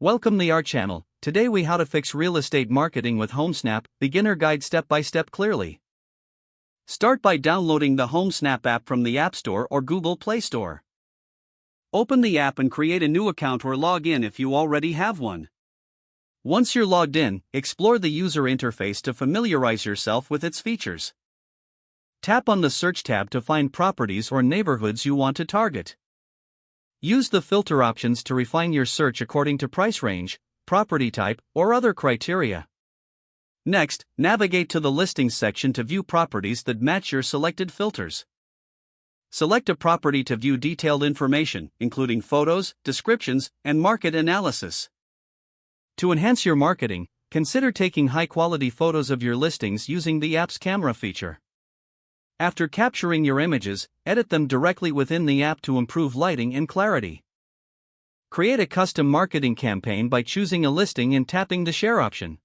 Welcome to our channel. Today we how to fix real estate marketing with Homesnap, beginner guide step by step clearly. Start by downloading the Homesnap app from the App Store or Google Play Store. Open the app and create a new account or log in if you already have one. Once you're logged in, explore the user interface to familiarize yourself with its features. Tap on the Search tab to find properties or neighborhoods you want to target. Use the filter options to refine your search according to price range, property type, or other criteria. Next, navigate to the Listings section to view properties that match your selected filters. Select a property to view detailed information, including photos, descriptions, and market analysis. To enhance your marketing, consider taking high-quality photos of your listings using the app's camera feature. After capturing your images, edit them directly within the app to improve lighting and clarity. Create a custom marketing campaign by choosing a listing and tapping the Share option.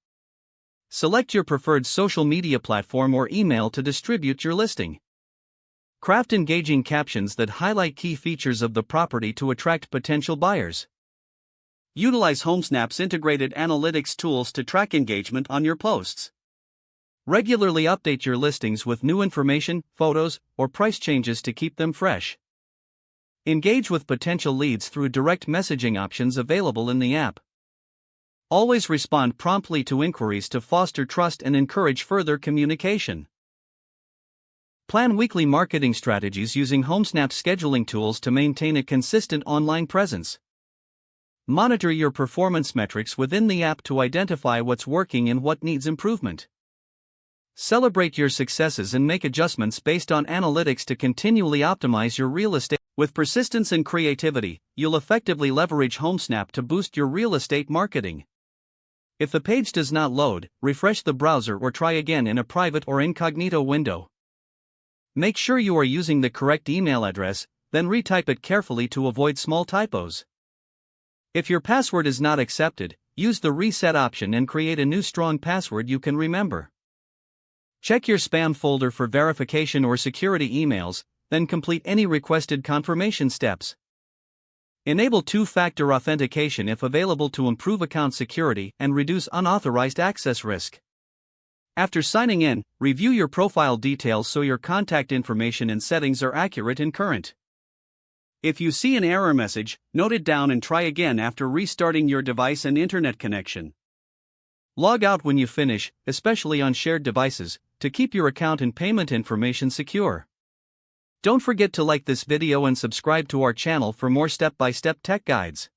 Select your preferred social media platform or email to distribute your listing. Craft engaging captions that highlight key features of the property to attract potential buyers. Utilize Homesnap's integrated analytics tools to track engagement on your posts. Regularly update your listings with new information, photos, or price changes to keep them fresh. Engage with potential leads through direct messaging options available in the app. Always respond promptly to inquiries to foster trust and encourage further communication. Plan weekly marketing strategies using Homesnap's scheduling tools to maintain a consistent online presence. Monitor your performance metrics within the app to identify what's working and what needs improvement. Celebrate your successes and make adjustments based on analytics to continually optimize your real estate. With persistence and creativity, you'll effectively leverage Homesnap to boost your real estate marketing. If the page does not load, refresh the browser or try again in a private or incognito window. Make sure you are using the correct email address, then retype it carefully to avoid small typos. If your password is not accepted, use the reset option and create a new strong password you can remember. Check your spam folder for verification or security emails, then complete any requested confirmation steps. Enable two-factor authentication if available to improve account security and reduce unauthorized access risk. After signing in, review your profile details so your contact information and settings are accurate and current. If you see an error message, note it down and try again after restarting your device and internet connection. Log out when you finish, especially on shared devices, to keep your account and payment information secure. Don't forget to like this video and subscribe to our channel for more step-by-step tech guides.